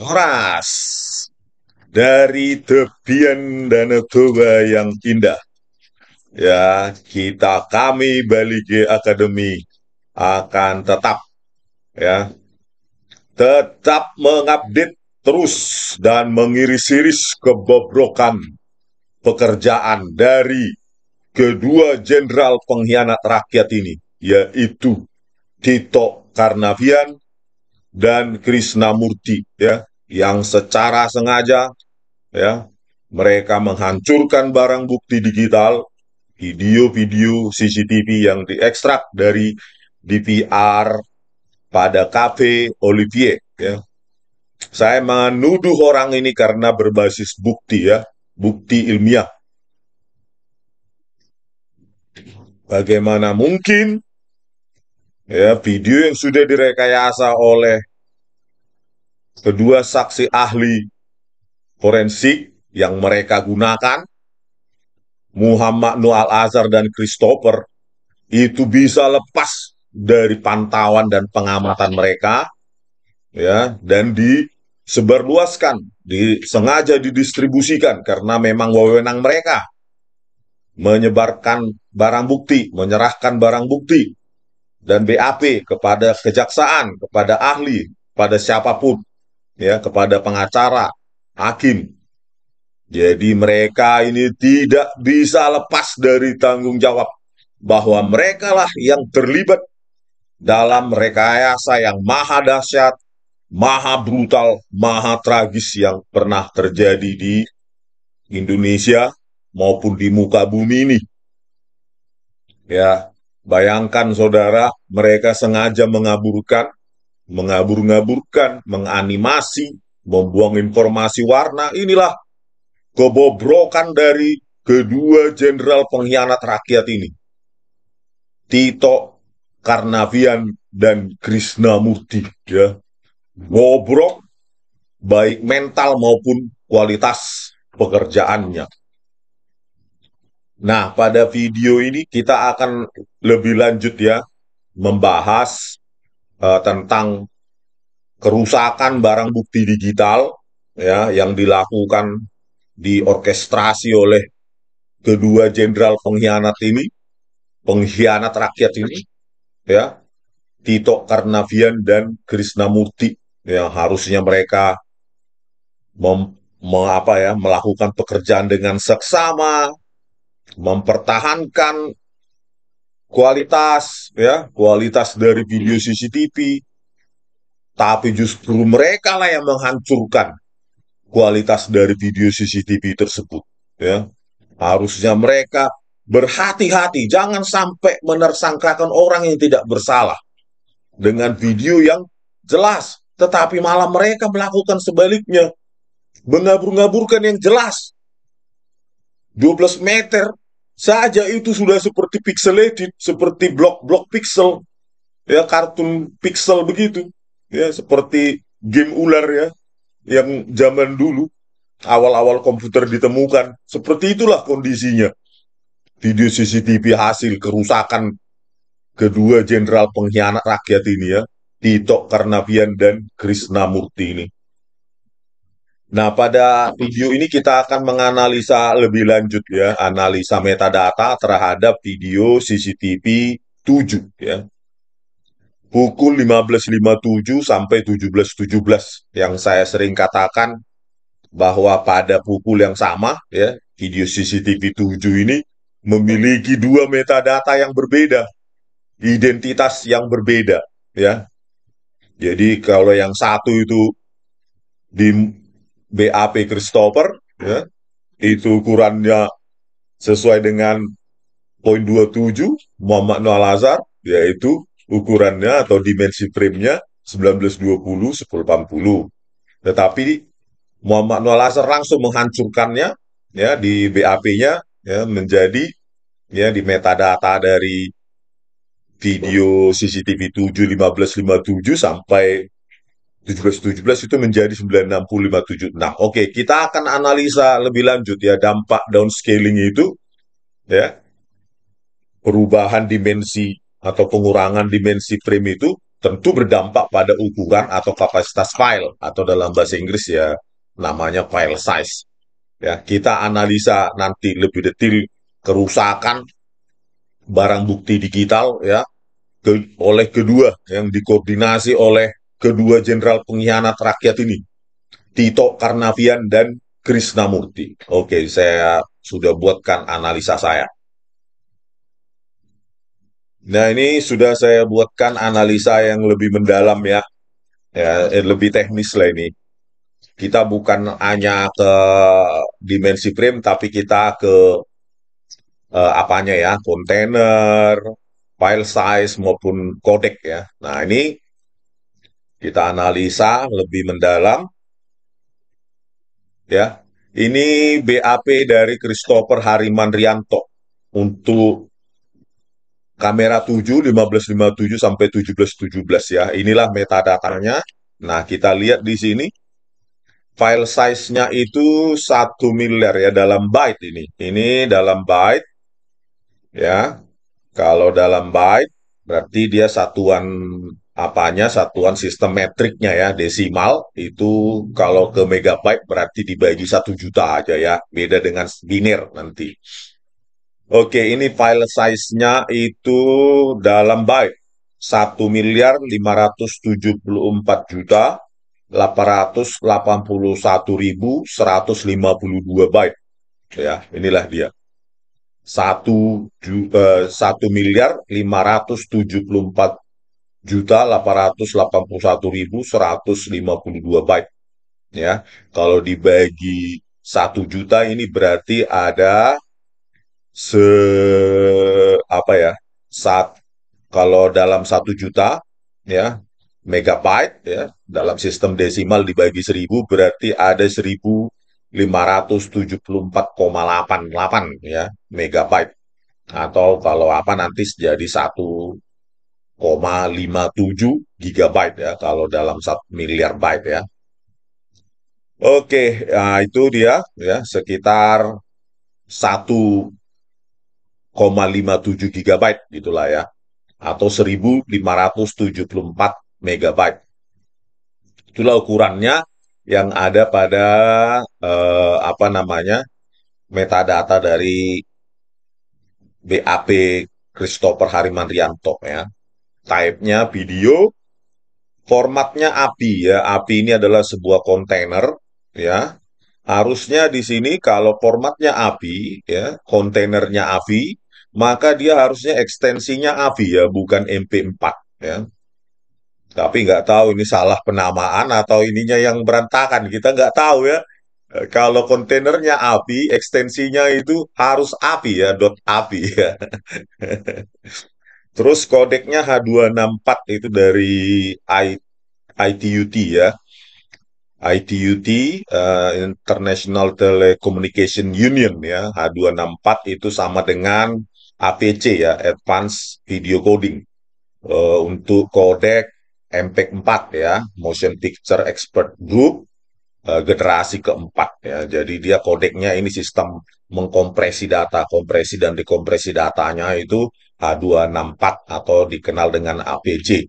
Horas dari tepian Danau Toba yang indah. Ya, kami Bali G Academy akan tetap mengupdate terus dan mengiris-iris kebobrokan pekerjaan dari kedua jenderal pengkhianat rakyat ini, yaitu Tito Karnavian dan Krisnamurti, ya, yang secara sengaja, ya, mereka menghancurkan barang bukti digital, video-video CCTV yang diekstrak dari DVR pada Cafe Olivier, ya. Saya menuduh orang ini karena berbasis bukti, ya, bukti ilmiah. Bagaimana mungkin, ya, video yang sudah direkayasa oleh kedua saksi ahli forensik yang mereka gunakan, Muhammad Noor Al-Azhar dan Christopher, itu bisa lepas dari pantauan dan pengamatan mereka, ya, dan disebarluaskan, disengaja didistribusikan karena memang wewenang mereka menyebarkan barang bukti, menyerahkan barang bukti dan BAP kepada kejaksaan, kepada ahli, pada siapapun, ya, kepada pengacara, hakim. Jadi mereka ini tidak bisa lepas dari tanggung jawab bahwa mereka lah yang terlibat dalam rekayasa yang maha dahsyat, maha brutal, maha tragis yang pernah terjadi di Indonesia maupun di muka bumi ini. Ya, bayangkan saudara, mereka sengaja mengabur-ngaburkan, menganimasi, membuang informasi warna. Inilah kebobrokan dari kedua jenderal pengkhianat rakyat ini, Tito Karnavian dan Krisnamurti, ya. Bobrok baik mental maupun kualitas pekerjaannya. Nah, pada video ini kita akan lebih lanjut, ya, membahas tentang kerusakan barang bukti digital, ya, yang dilakukan diorkestrasi oleh kedua jenderal pengkhianat ini, pengkhianat rakyat ini, ya, Tito Karnavian dan Krisnamurti, yang harusnya mereka melakukan pekerjaan dengan seksama, mempertahankan kualitas dari video CCTV, tapi justru mereka lah yang menghancurkan kualitas dari video CCTV tersebut, ya. Harusnya mereka berhati-hati, jangan sampai menersangkakan orang yang tidak bersalah dengan video yang jelas, tetapi malah mereka melakukan sebaliknya, mengabur-ngaburkan yang jelas. 12 meter saja itu sudah seperti pixelated, seperti blok-blok pixel, ya, kartun pixel begitu, ya, seperti game ular, ya, yang zaman dulu awal-awal komputer ditemukan. Seperti itulah kondisinya video CCTV hasil kerusakan kedua jenderal pengkhianat rakyat ini, ya, Tito Karnavian dan Krisnamurti ini. Nah, pada video ini kita akan menganalisa lebih lanjut, ya, analisa metadata terhadap video CCTV 7, ya. Pukul 15.57 sampai 17.17 yang saya sering katakan bahwa pada pukul yang sama, ya, video CCTV 7 ini memiliki dua metadata yang berbeda, identitas yang berbeda, ya. Jadi kalau yang satu itu di BAP Christopher, ya, itu ukurannya sesuai dengan poin 27 Muhammad Noor Al-Azhar, yaitu ukurannya atau dimensi frame-nya 1920 1080. Tetapi Muhammad Noor Al-Azhar langsung menghancurkannya, ya, di BAP-nya, ya, menjadi, ya, di metadata dari video CCTV 7 1557 sampai 1717 itu menjadi 960 576. Oke, kita akan analisa lebih lanjut, ya, dampak downscaling itu, ya, perubahan dimensi atau pengurangan dimensi frame itu tentu berdampak pada ukuran atau kapasitas file, atau dalam bahasa Inggris ya namanya file size. Ya, kita analisa nanti lebih detail kerusakan barang bukti digital ya oleh kedua yang dikoordinasi oleh kedua jenderal pengkhianat rakyat ini, Tito Karnavian dan Krishnamurti. Oke, saya sudah buatkan analisa saya. Nah, ini sudah saya buatkan analisa yang lebih mendalam ya, lebih teknis lah ini. Kita bukan hanya ke dimensi frame, tapi kita ke apanya ya, kontainer, file size maupun codec ya. Nah, ini kita analisa lebih mendalam ya. Ini BAP dari Christopher Harimanrianto untuk kamera 7 1557 sampai 1717 ya. Inilah metadatanya. Nah, kita lihat di sini file size-nya itu 1 miliar ya dalam byte ini. Ini dalam byte ya. Kalau dalam byte berarti dia satuan apanya, satuan sistem metriknya ya, desimal. Itu kalau ke megabyte berarti dibagi 1 juta aja ya, beda dengan biner nanti. Oke, ini file size-nya itu dalam byte 1.574.881.152 byte ya. Inilah dia. 1.574.881.152 byte ya. Kalau dibagi 1 juta ini berarti ada se apa ya, saat kalau dalam 1 juta ya megabyte ya dalam sistem desimal dibagi 1.000 berarti ada 1.574,88 ya megabyte, atau kalau apa nanti jadi 1,57 gigabyte ya kalau dalam 1 miliar byte ya. Oke, nah itu dia ya sekitar 1,57 gigabyte gitulah ya, atau 1.574 megabyte. Itulah ukurannya yang ada pada apa namanya metadata dari BAP Christopher Harimanrianto ya. Type-nya video, formatnya API ya. API ini adalah sebuah kontainer ya. Harusnya di sini kalau formatnya API ya, kontainernya API, maka dia harusnya ekstensinya API ya, bukan MP4 ya. Tapi nggak tahu ini salah penamaan atau ininya yang berantakan. Kita nggak tahu ya. Kalau kontainernya API, ekstensinya itu harus API ya, .API ya. Terus kodeknya H264 itu dari ITUT ya. ITUT International Telecommunication Union ya. H264 itu sama dengan APC ya, Advanced Video Coding. Untuk kodek MPEG-4 ya, Motion Picture Expert Group generasi keempat ya. Jadi dia kodeknya ini sistem mengkompresi data, kompresi dan dekompresi datanya itu H264 atau dikenal dengan APJ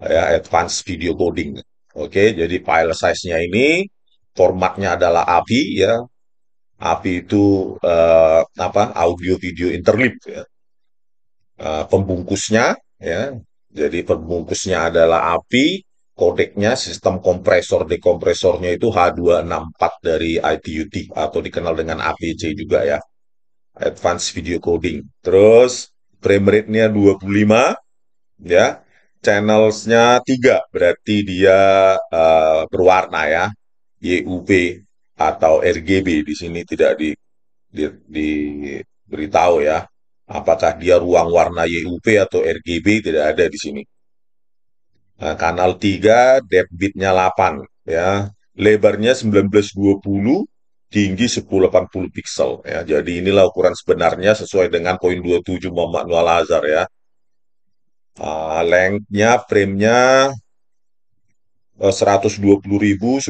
ya, Advanced Video Coding. Oke, jadi file size-nya ini formatnya adalah API ya. API itu apa? Audio Video Interleaved ya. Pembungkusnya ya. Jadi pembungkusnya adalah API, kodeknya sistem kompresor dekompresornya itu H264 dari ITUT atau dikenal dengan APC juga ya. Advanced Video Coding. Terus frame rate-nya 25 ya. Channels-nya 3 berarti dia berwarna ya. YUV atau RGB di sini tidak diberitahu ya. Apakah dia ruang warna YUV atau RGB, tidak ada di sini. Nah, kanal 3 depth bitnya 8 ya. Lebarnya 1920, tinggi 1080 pixel ya. Jadi inilah ukuran sebenarnya sesuai dengan poin 27 Muhammad Noel Azhar ya. Length-nya frame-nya 120.950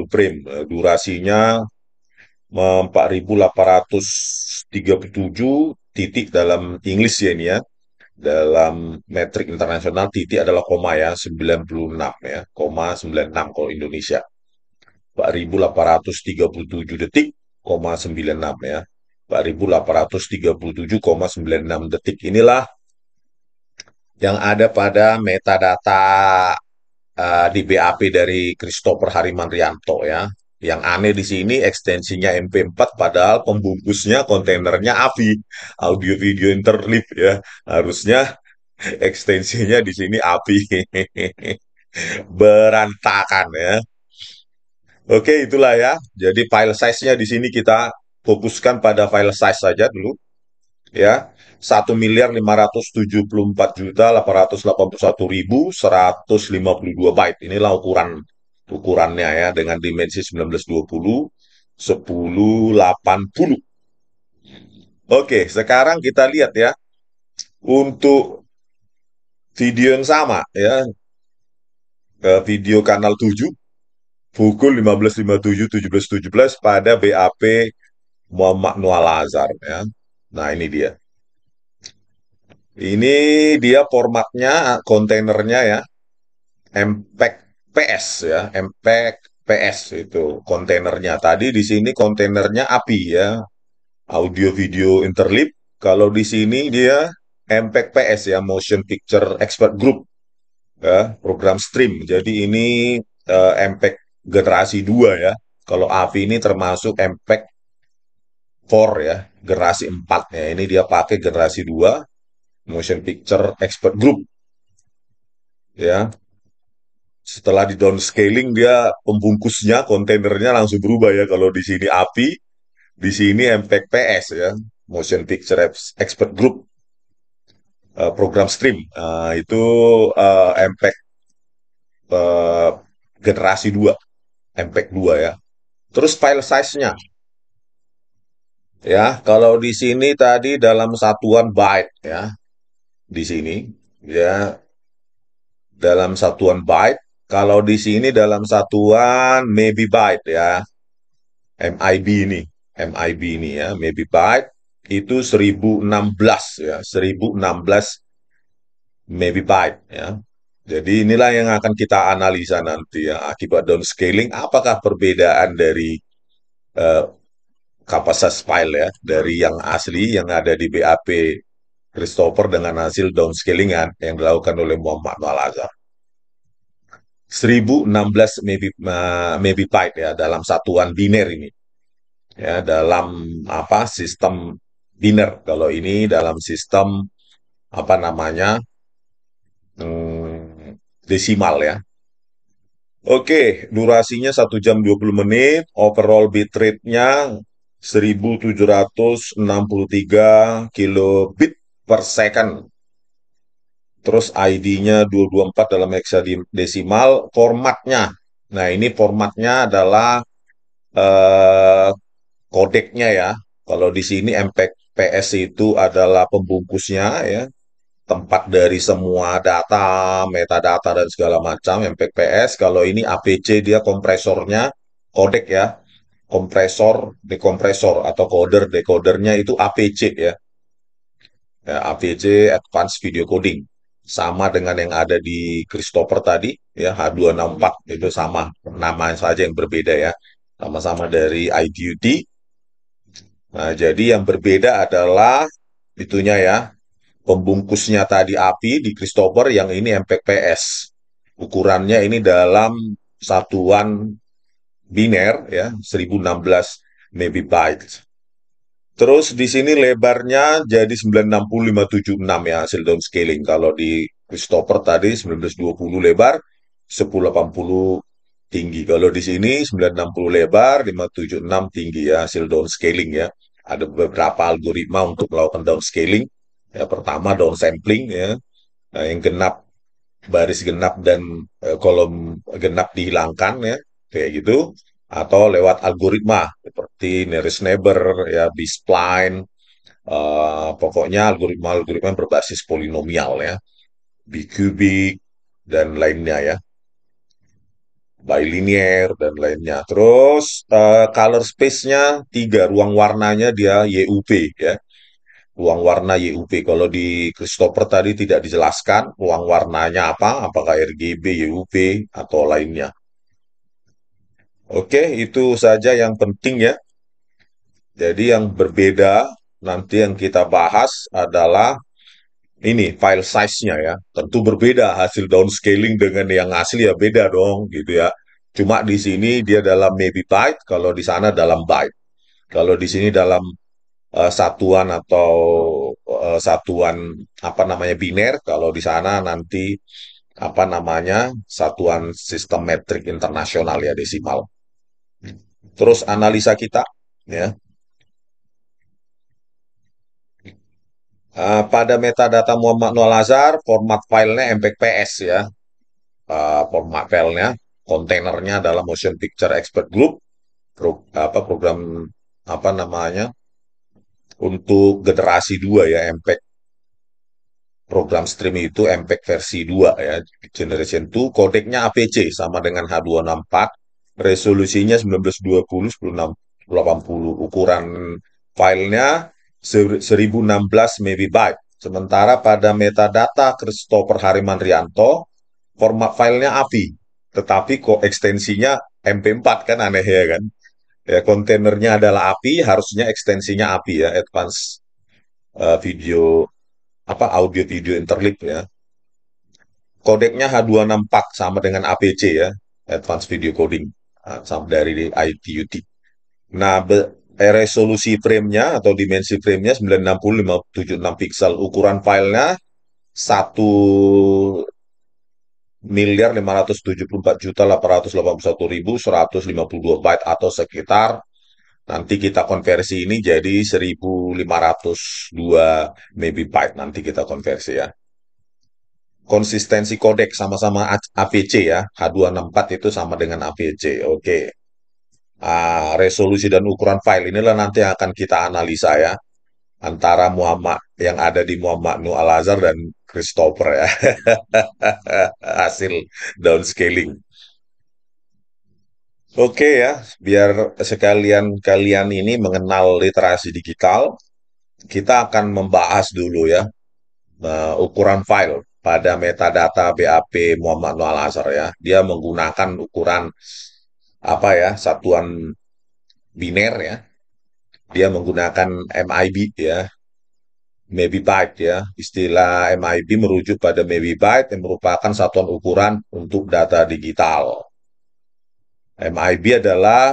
frame. Durasinya 4.837 titik dalam English ya ini ya. dalam metrik internasional titik adalah koma ya, 96 ya, koma 96 kalau Indonesia. 4.837 detik, koma 96 ya. 4.837,96 detik inilah yang ada pada metadata di BAP dari Christopher Harimanrianto ya. Yang aneh di sini ekstensinya MP4 padahal pembungkusnya kontainernya AVI, audio video interleave ya. Harusnya ekstensinya di sini AVI. Berantakan ya. Oke, itulah ya. Jadi file size-nya di sini kita fokuskan pada file size saja dulu ya. 1.577.881.152 byte. Inilah ukurannya ya dengan dimensi 1920 1080. Oke, sekarang kita lihat ya untuk video yang sama ya, video kanal 7 pukul 15.57 17.17 pada BAP Muhammad Noah Lazar ya. Nah, ini dia. Ini dia formatnya kontainernya ya. MPEG PS ya, MPEG PS itu kontainernya. Tadi di sini kontainernya API ya, audio video interleave. Kalau di sini dia MPEG PS ya, Motion Picture Expert Group ya, program stream. Jadi ini MPEG generasi 2 ya. Kalau AVI ini termasuk MPEG 4 ya, generasi 4 ya. Ini dia pakai generasi 2 Motion Picture Expert Group ya. Setelah di downscaling dia pembungkusnya kontainernya langsung berubah ya. Kalau di sini API, di sini MPEG PS ya, Motion Picture Expert Group program stream. Itu MPEG uh, generasi 2, MPEG 2 ya. Terus file size-nya ya, kalau di sini tadi dalam satuan byte ya, di sini ya dalam satuan byte. Kalau di sini dalam satuan maybe byte ya, MIB ini, MIB ini ya, maybe byte itu 1016 ya, 1016 maybe byte ya. Jadi inilah yang akan kita analisa nanti ya, akibat downscaling, apakah perbedaan dari eh, kapasitas file ya, dari yang asli yang ada di BAP Christopher dengan hasil downscalingan yang dilakukan oleh Muhammad Al-Azhar. 1016 maybe byte ya dalam satuan biner ini ya, dalam apa sistem biner. Kalau ini dalam sistem apa namanya desimal ya. Oke, durasinya 1 jam 20 menit, overall bitrate-nya 1763 kilobit per second. Terus ID-nya 224 dalam hexadesimal, formatnya. Nah, ini formatnya adalah eh, kodeknya ya. Kalau di sini MPEG-PS itu adalah pembungkusnya ya, tempat dari semua data, metadata dan segala macam MPEG-PS. Kalau ini APC dia kompresornya, kodek ya, kompresor, dekompresor atau coder, decodernya itu APC ya. Ya, APC Advanced Video Coding. Sama dengan yang ada di Christopher tadi, ya H264 itu sama, nama saja yang berbeda ya. Sama-sama dari iDuty. Nah, jadi yang berbeda adalah itunya ya, pembungkusnya tadi API di Christopher, yang ini MPEG-PS. Ukurannya ini dalam satuan biner ya, 1016 megabyte. Terus di sini lebarnya jadi 960,576 ya hasil downscaling. Kalau di Christopher tadi 1920 lebar, 1080 tinggi. Kalau di sini 960 lebar, 576 tinggi ya hasil downscaling ya. Ada beberapa algoritma untuk melakukan downscaling. Ya, pertama downsampling ya. Nah, yang genap, baris genap dan kolom genap dihilangkan ya, kayak gitu. Atau lewat algoritma seperti nearest neighbor ya, B-spline, pokoknya algoritma-algoritma berbasis polinomial ya, B-cubic dan lainnya ya, bilinear dan lainnya. Terus color space-nya 3, ruang warnanya dia YUV ya. ruang warna YUV. Kalau di Christopher tadi tidak dijelaskan ruang warnanya apa, apakah RGB, YUV, atau lainnya. Oke, itu saja yang penting ya. Jadi yang berbeda nanti yang kita bahas adalah ini file size-nya ya. Tentu berbeda hasil downscaling dengan yang asli ya beda dong gitu ya. Cuma di sini dia dalam megabyte, kalau di sana dalam byte. Kalau di sini dalam satuan atau satuan apa namanya biner, kalau di sana nanti apa namanya satuan sistem metrik internasional ya desimal. Terus analisa kita ya. Pada metadata Muhammad Noor Azhar, format filenya MPEG-PS ya. Format filenya, kontainernya adalah Motion Picture Expert Group, program apa namanya untuk generasi 2 ya, MPEG program stream itu MPEG versi 2 ya, Generation 2, kodeknya APC sama dengan H264, resolusinya 1920 1080, ukuran filenya 1016 MB. Sementara pada metadata Christopher Harimanrianto, format filenya AVI, tetapi kok ekstensinya MP4 kan aneh ya kan? Ya, kontainernya adalah API, harusnya ekstensinya API ya, Advanced Video apa audio video interleave ya. Kodeknya H264 sama dengan APC ya, Advanced Video Coding, sama dari ITUT. Nah, resolusi framenya atau dimensi framenya 960 576 pixel, ukuran filenya 1.574.881.152 byte atau sekitar nanti kita konversi ini jadi 1.502 megabyte nanti kita konversi ya. Konsistensi kodek sama-sama APC ya. H264 itu sama dengan APC. Oke. Resolusi dan ukuran file inilah nanti yang akan kita analisa ya. Antara Muhammad yang ada di Muhammad Noor Al-Azhar dan Christopher ya. Hasil downscaling. Oke ya, biar sekalian kalian ini mengenal literasi digital, kita akan membahas dulu ya ukuran file pada metadata BAP Muhammad Noor Al-Azhar ya. Dia menggunakan ukuran apa ya, satuan biner ya. Dia menggunakan MIB ya, megabyte ya. Istilah MIB merujuk pada megabyte yang merupakan satuan ukuran untuk data digital. MIB adalah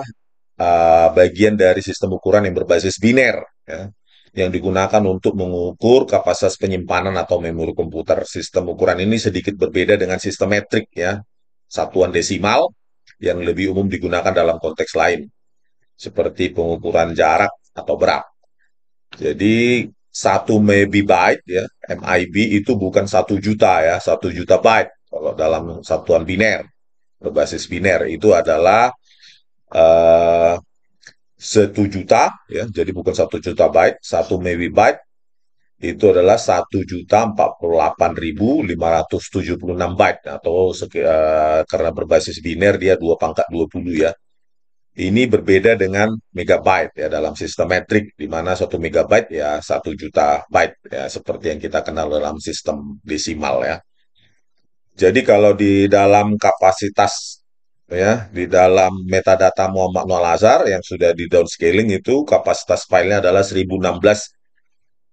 bagian dari sistem ukuran yang berbasis biner ya, yang digunakan untuk mengukur kapasitas penyimpanan atau memori komputer. Sistem ukuran ini sedikit berbeda dengan sistem metrik ya, satuan desimal yang lebih umum digunakan dalam konteks lain, seperti pengukuran jarak atau berat. Jadi 1 megabyte ya, MIB itu bukan 1 juta ya, 1 juta byte. Kalau dalam satuan biner, berbasis biner itu adalah eh, 1 juta ya, jadi bukan 1 juta byte, 1 megabyte itu adalah 1.048.576 byte atau karena berbasis biner dia 2 pangkat 20 ya. Ini berbeda dengan megabyte ya dalam sistem metrik di mana 1 megabyte ya 1 juta byte ya seperti yang kita kenal dalam sistem desimal ya. Jadi kalau di dalam kapasitas ya di dalam metadata Muhammad Noor Al-Azhar yang sudah di downscaling itu kapasitas filenya adalah 1016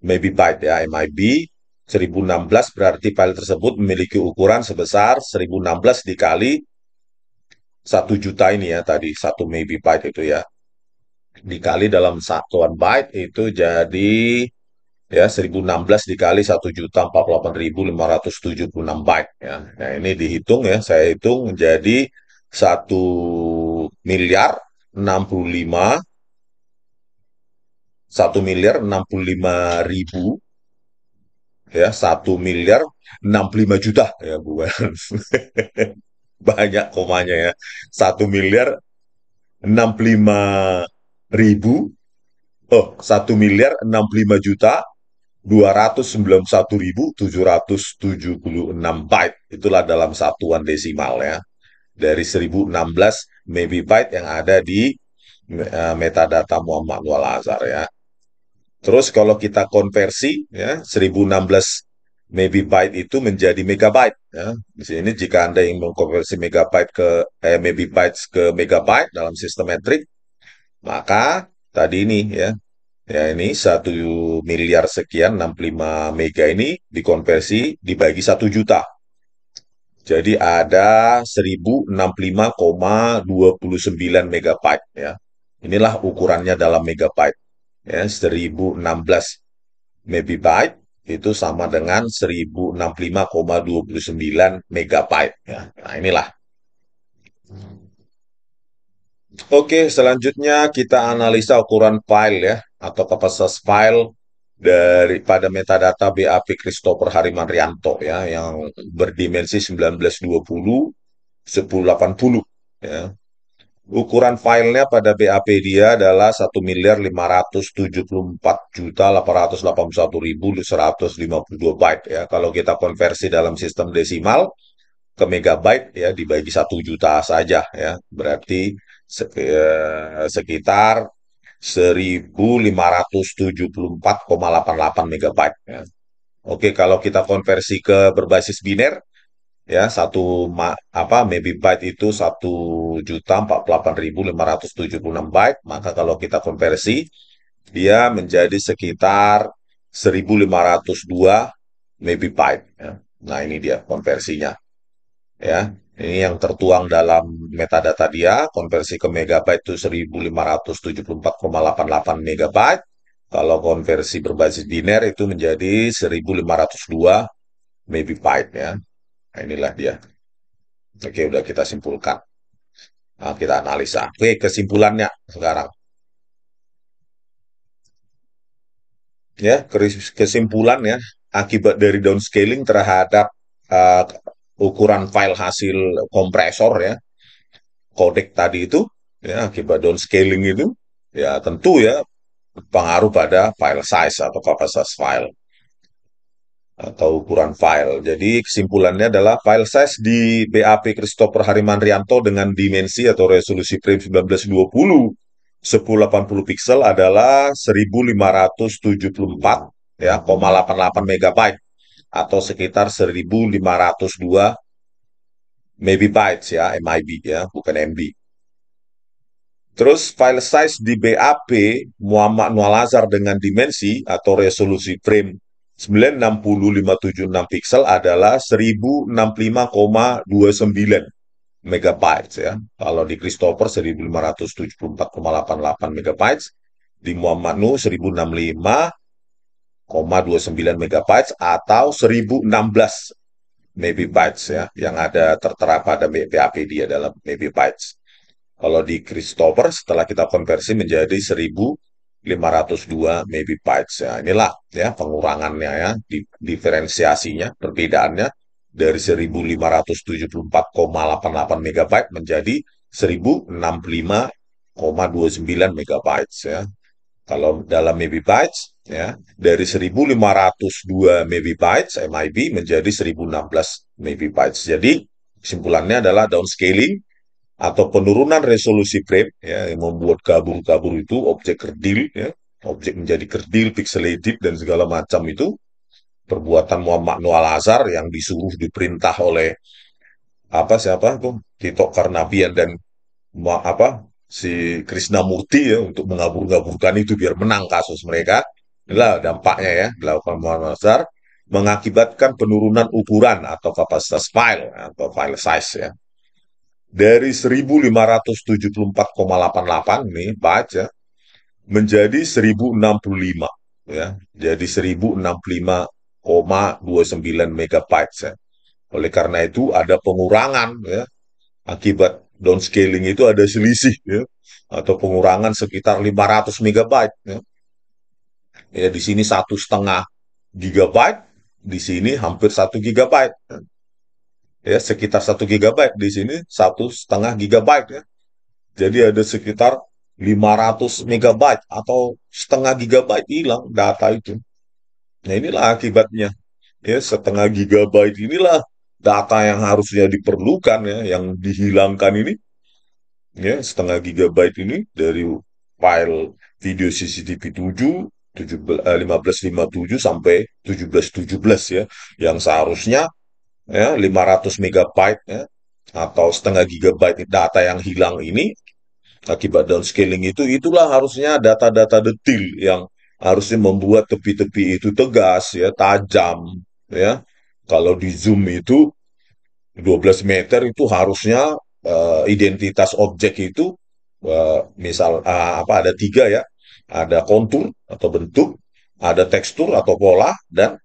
megabyte ya MIB. 1016 berarti file tersebut memiliki ukuran sebesar 1016 dikali 1 juta ini ya tadi 1 megabyte itu ya dikali dalam satuan byte itu jadi ya 1016 dikali 1.048.576 byte ya. Nah, ini dihitung ya, saya hitung menjadi 1.065.000 1.065.000 ya 1.065.000.000 ya bukan banyak komanya ya 1.065.000 1.065.291.776 byte. Itulah dalam satuan desimal ya. Dari 1016 megabyte yang ada di metadata Muhammad Noor Al-Azhar ya. Terus kalau kita konversi ya 1016 megabyte itu menjadi megabyte ya. Di sini jika Anda ingin mengkonversi megabyte ke megabytes ke megabyte dalam sistem metrik, maka tadi ini ya, ya ini 1 miliar sekian 65 mega ini dikonversi dibagi 1 juta. Jadi ada 1065,29 megabyte ya. Inilah ukurannya dalam megabyte ya, 1016 megabyte itu sama dengan 1065,29 megabyte ya. Nah, inilah. Oke, selanjutnya kita analisa ukuran file ya atau kapasitas file daripada metadata BAP Christopher Harimanrianto ya yang berdimensi 1920 1080 ya. Ukuran filenya pada BAP dia adalah 1.574.881.152 byte ya. Kalau kita konversi dalam sistem desimal ke megabyte ya dibagi 1 juta saja ya. Berarti sekitar 1.574,88 megabyte ya. Oke, kalau kita konversi ke berbasis biner ya apa megabyte itu 1.048.576 byte, maka kalau kita konversi dia menjadi sekitar 1.502 megabyte ya. Nah, ini dia konversinya ya. Ini yang tertuang dalam metadata dia, konversi ke megabyte itu 1.574,88 megabyte. Kalau konversi berbasis biner itu menjadi 1.502 megabyte ya. Nah, inilah dia. Oke, udah kita simpulkan. Nah, kita analisa. Oke, kesimpulannya sekarang. Ya, kesimpulan ya, akibat dari downscaling terhadap uh, ukuran file hasil kompresor ya, codec tadi itu, ya, akibat downscaling itu, ya tentu ya pengaruh pada file size atau kapasitas file atau ukuran file. Jadi kesimpulannya adalah file size di BAP Christopher Harimanrianto dengan dimensi atau resolusi frame 1920 1080 pixel adalah 1574 ya, 88 megabyte atau sekitar 1502 megabytes ya, MIB ya, bukan MB. Terus file size di BAP Muhammad Nual Azhar dengan dimensi atau resolusi frame 960 pixel adalah 1065,29 megabytes ya. Kalau di Christopher 1574,88 megabytes, di Muhammad Nu 1065,29 megabytes atau 1016 megabytes ya yang ada tertera pada BAP dia dalam megabytes. Kalau di Christopher setelah kita konversi menjadi 1.502 megabytes. Ya, inilah ya pengurangannya ya, diferensiasinya, perbedaannya dari 1.574,88 megabyte menjadi 1.065,29 megabytes ya. Kalau dalam megabytes ya dari 1.502 megabytes MIB menjadi 1.016 megabytes. Jadi kesimpulannya adalah downscaling atau penurunan resolusi frame ya yang membuat kabur-kabur itu objek kerdil ya, objek menjadi kerdil, pixelated dan segala macam itu perbuatan Muhammad Noah Lazar yang disuruh diperintah oleh apa siapa tuh Tito Karnavian dan apa si Krishnamurti ya untuk mengabur-gaburkan itu biar menang kasus mereka. Inilah dampaknya ya dilakukan Muhammad Lazar mengakibatkan penurunan ukuran atau kapasitas file atau file size ya dari 1574,88 nih baca menjadi 1065 ya. Jadi 1065,29 megabytes ya. Oleh karena itu ada pengurangan ya akibat downscaling itu ada selisih ya atau pengurangan sekitar 500 megabyte ya. Ya di sini 1,5 gigabyte, di sini hampir 1 gigabyte ya sekitar 1 gigabyte di sini 1,5 gigabyte ya. Jadi ada sekitar 500 megabyte atau setengah gigabyte hilang data itu. Nah inilah akibatnya. Ya, setengah gigabyte inilah data yang harusnya diperlukan ya, yang dihilangkan ini. Ya, setengah gigabyte ini dari file video CCTV 7 1557 sampai 1717 ya, yang seharusnya ya 500 megabyte ya, atau setengah gigabyte data yang hilang ini akibat downscaling itu, itulah harusnya data-data detil yang harusnya membuat tepi-tepi itu tegas ya, tajam ya. Kalau di zoom itu 12 meter itu harusnya identitas objek itu misal apa, ada tiga ya, ada kontur atau bentuk, ada tekstur atau pola, dan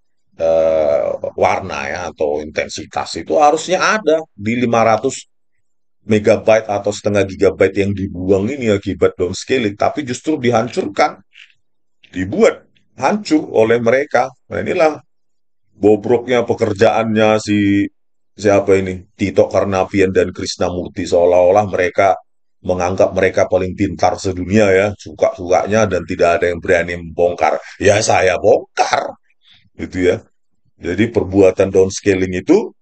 warna ya atau intensitas, itu harusnya ada di 500 megabyte atau setengah gigabyte yang dibuang ini akibat downscaling, tapi justru dihancurkan, dibuat hancur oleh mereka. Nah, inilah bobroknya pekerjaannya si siapa ini, Tito Karnavian dan Krishnamurti, seolah-olah mereka menganggap mereka paling pintar sedunia ya, suka-sukanya, dan tidak ada yang berani membongkar. Ya saya bongkar gitu ya. Jadi perbuatan downscaling itu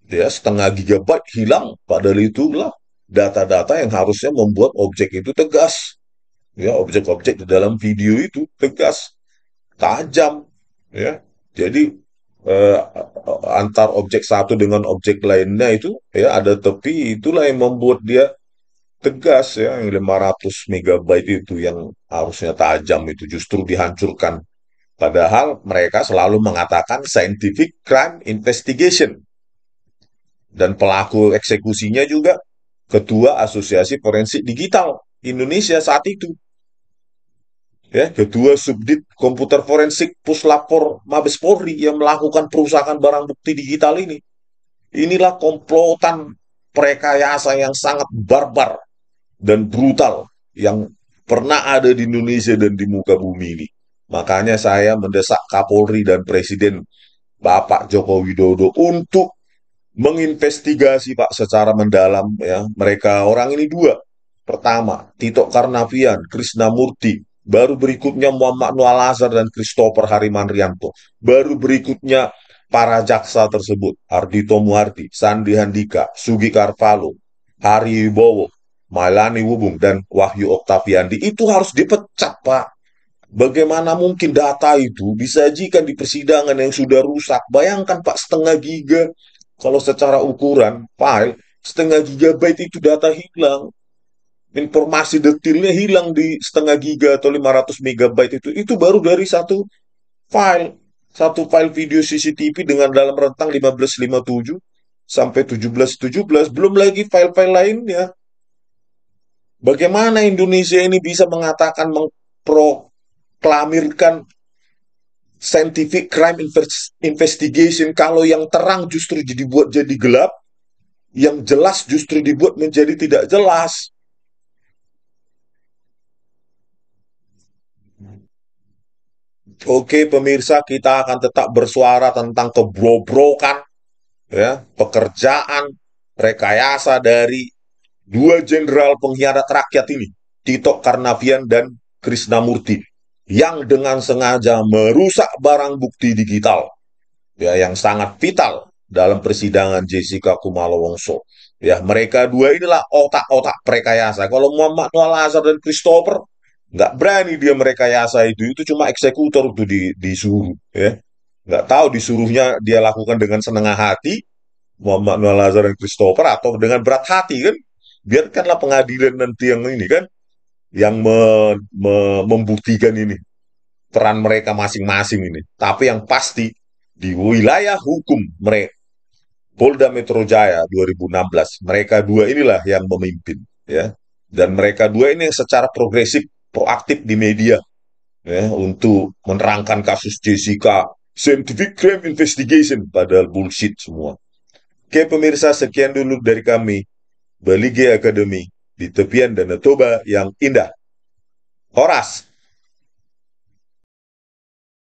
ya setengah gigabyte hilang, padahal itulah data-data yang harusnya membuat objek itu tegas. Ya, objek-objek di dalam video itu tegas, tajam, ya. Jadi eh, antar objek satu dengan objek lainnya itu ya ada tepi, itulah yang membuat dia tegas ya, yang 500 megabyte itu yang harusnya tajam itu justru dihancurkan. Padahal mereka selalu mengatakan scientific crime investigation, dan pelaku eksekusinya juga Ketua Asosiasi Forensik Digital Indonesia saat itu, ya, Ketua Subdit Komputer Forensik Puslapor Mabes Polri yang melakukan perusakan barang bukti digital ini. Inilah komplotan prekayasa yang sangat barbar dan brutal yang pernah ada di Indonesia dan di muka bumi ini. Makanya saya mendesak Kapolri dan Presiden Bapak Joko Widodo untuk menginvestigasi Pak secara mendalam ya, mereka orang ini dua. Pertama, Tito Karnavian, Krishnamurti, baru berikutnya Muhammad Noah Lazar dan Christopher Harimanrianto. Baru berikutnya para jaksa tersebut, Ardhito Muhardi, Sandi Handika, Sugi Karvalo, Hari Wibowo, Mailani Wubung, dan Wahyu Oktaviandi. Itu harus dipecat, Pak. Bagaimana mungkin data itu disajikan di persidangan yang sudah rusak? Bayangkan Pak, setengah giga. Kalau secara ukuran file, setengah gigabyte itu data hilang. Informasi detailnya hilang di setengah giga atau 500 megabyte itu. Itu baru dari satu file. Satu file video CCTV dengan dalam rentang 1557 sampai 1717. Belum lagi file-file lainnya. Bagaimana Indonesia ini bisa mengatakan, mengproklamirkan scientific crime investigation kalau yang terang justru dibuat jadi gelap, yang jelas justru dibuat menjadi tidak jelas. Oke pemirsa, kita akan tetap bersuara tentang kebrobrokan ya, pekerjaan rekayasa dari dua jenderal pengkhianat rakyat ini, Tito Karnavian dan Krishnamurti, yang dengan sengaja merusak barang bukti digital ya, yang sangat vital dalam persidangan Jessica Kumalo Wongso. Ya, mereka dua inilah otak-otak prekayasa. Kalau Muhammad Noah Lazar dan Christopher, nggak berani dia merekayasa itu cuma eksekutor itu disuruh. Ya. Nggak tahu disuruhnya dia lakukan dengan senang hati, Muhammad Noah Lazar dan Christopher, atau dengan berat hati kan. Biarkanlah pengadilan nanti yang ini kan, yang membuktikan ini peran mereka masing-masing ini. Tapi yang pasti di wilayah hukum mereka, Polda Metro Jaya 2016, mereka dua inilah yang memimpin ya. Dan mereka dua ini yang secara progresif, proaktif di media ya, untuk menerangkan kasus Jessica, scientific crime investigation, padahal bullshit semua. Oke pemirsa, sekian dulu dari kami, Balige Academy di tepian Danau Toba yang indah. Horas!